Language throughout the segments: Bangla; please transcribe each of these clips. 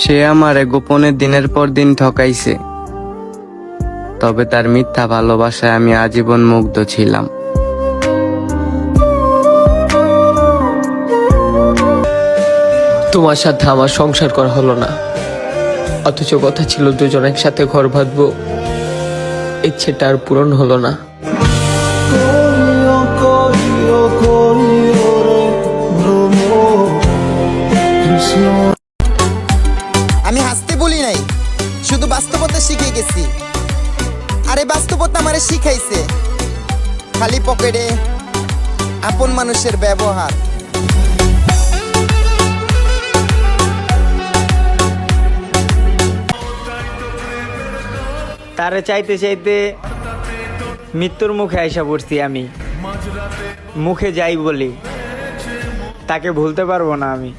সে আমারে গোপনে দিনের পর দিন ঠকাইছে, তবে তার মিথ্যা ভালোবাসায় আমি আজীবন মুগ্ধ ছিলাম। তোমার সাথে আমার সংসার করা হলো না, অথচ কথা ছিল দুজন একসাথে ঘর বাঁধবো। ইচ্ছেটা আর পূরণ হলো না। আমি হাসতে বলি নাই, শুধু বাস্তবতা শিখে গেছি। আরে বাস্তবতা আমারে শিখাইছে খালি পকেটে আপন মানুষের ব্যবহার। তারে চাইতে চাইতে মৃত্যুর মুখে আইসা পড়ছি আমি। মুখে যাই বলি, তাকে ভুলতে পারবো না আমি।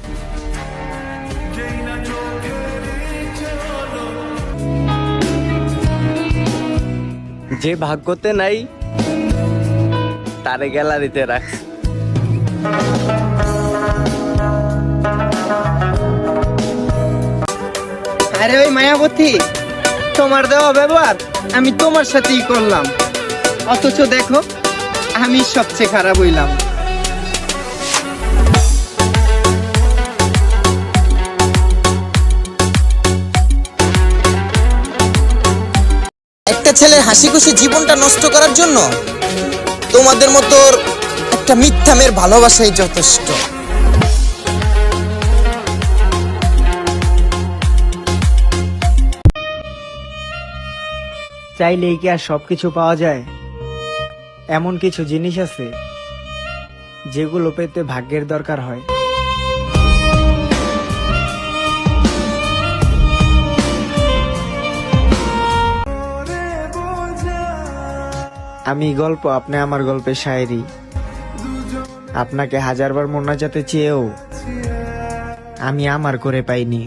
যে ভাগ্যতে নাই তারে গ্যালারিতে রাখছি। আরে ওই মায়াবতী, তোমার দেওয়া ব্যবহার আমি তোমার সাথেই করলাম, অথচ দেখো আমি সবচেয়ে খারাপ হইলাম। একটা ছেলের হাসি খুশি জীবনটা নষ্ট করার জন্য তোমাদের মতো একটা মিথ্যা মেয়ের ভালোবাসাই যথেষ্ট। চাইলেই কি আর সবকিছু পাওয়া যায়? এমন কিছু জিনিস আছে যেগুলো পেতে ভাগ্যের দরকার হয়। আমি গল্প, আপনি আমার গল্পের শায়েরি। আপনাকে হাজারবার মোনাজাতে চেয়েও আমি আমার করে পাইনি।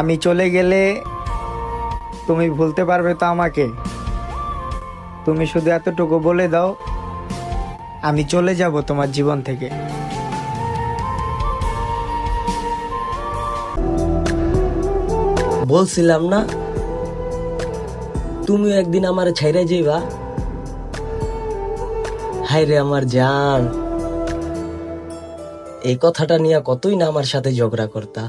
আমি চলে গেলে তুমি ভুলতে পারবে তো আমাকে? তুমি শুধু এতটুকু বলে দাও, আমি চলে যাব তোমার জীবন থেকে। বলছিলাম না তুমি একদিন আমার ছাইরা যাইবা। হায়রে আমার জান, এই কথাটা নিয়ে কতই না আমার সাথে ঝগড়া করতা।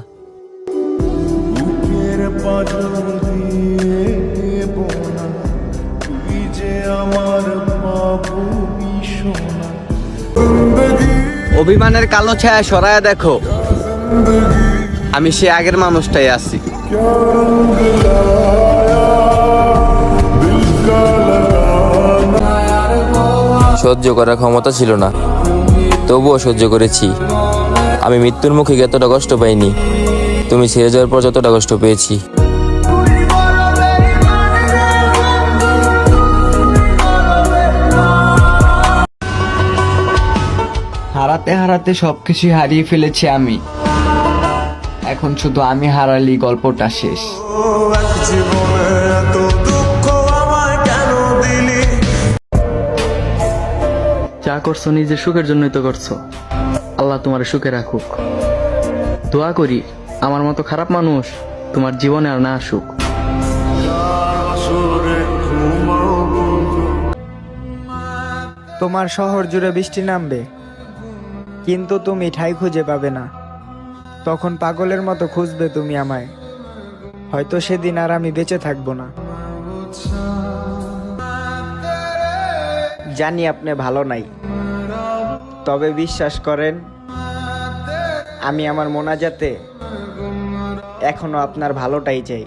অভিমানের কালো ছায়া সরায়া দেখো, আমি সে আগের মানুষটাই আছি। সহ্য করার ক্ষমতা ছিল না, তবুও সহ্য করেছি। আমি মৃত্যুর মুখে যতটা কষ্ট পাইনি, তুমি ছেড়ে যাওয়ার পর যতটা কষ্ট পেয়েছি। হারাতে হারাতে সবকিছু হারিয়ে ফেলেছি আমি। এখন শুধু আমি হারালি গল্পটা শেষ। যা করছো নিজের সুখের জন্যই তো করছো। আল্লাহ তোমার সুখে রাখুক। দোয়া করি আমার মতো খারাপ মানুষ তোমার জীবনে আর না আসুক। তোমার শহর জুড়ে বৃষ্টি নামবে, কিন্তু তুমি ঠাঁই খুঁজে পাবে না। তখন পাগলের মতো খুঁজবে তুমি আমায়। হয়তো সেদিন আর আমি বেঁচে থাকবো না। জানি আপনি ভালো নাই, তবে বিশ্বাস করেন আমি আমার মোনাজাতে এখনো আপনার ভালোটাই চাই।